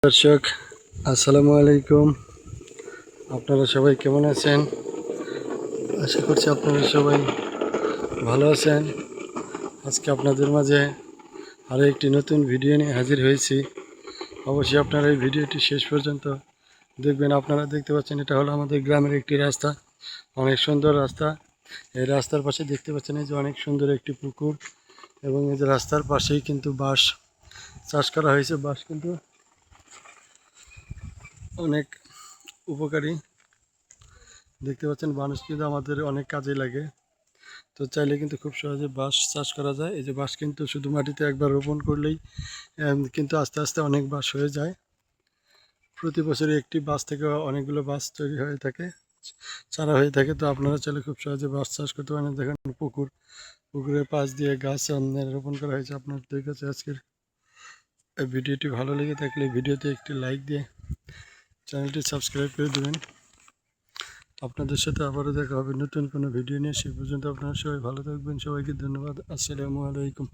দর্শক আসসালামু আলাইকুম। আপনারা সবাই কেমন আছেন? আশা করছি আপনারা সবাই ভালো আছেন। আজকে আপনাদের মাঝে আরও একটি নতুন ভিডিও নিয়ে হাজির হয়েছি। অবশ্যই আপনারা এই ভিডিওটি শেষ পর্যন্ত দেখবেন। আপনারা দেখতে পাচ্ছেন এটা হলো আমাদের গ্রামের একটি রাস্তা, অনেক সুন্দর রাস্তা। এই রাস্তার পাশে দেখতে পাচ্ছেন এই যে অনেক সুন্দর একটি পুকুর, এবং এই যে রাস্তার পাশেই কিন্তু বাঁশ চাষ করা হয়েছে। বাঁশ কিন্তু অনেক উপকারী, দেখতে পাচ্ছেন। বাঁশ কিন্তু আমাদের অনেক কাজে লাগে। তো চাইলে কিন্তু খুব সহজে বাঁশ চাষ করা যায়। এই যে বাঁশ কিন্তু শুধু মাটিতে একবার রোপণ করলেই কিন্তু আস্তে আস্তে অনেক বাঁশ হয়ে যায়। প্রতি বছরই একটি বাঁশ থেকে অনেকগুলো বাঁশ তৈরি হয়ে থাকে, চারা হয়ে থাকে। তো আপনারা চাইলে খুব সহজে বাঁশ চাষ করতে পারেন। দেখেন পুকুরের পাশ দিয়ে গাছ রোপণ করা হয়েছে। আপনাদের কাছে আজকের এই ভিডিওটি ভালো লেগে থাকলে ভিডিওতে একটি লাইক দিয়ে চ্যানেলটি সাবস্ক্রাইব করে দেবেন। আপনাদের সাথে আবারও দেখা হবে নতুন কোনো ভিডিও নিয়ে। সে পর্যন্ত আপনারা সবাই ভালো থাকবেন। সবাইকে ধন্যবাদ। আসসালামু আলাইকুম।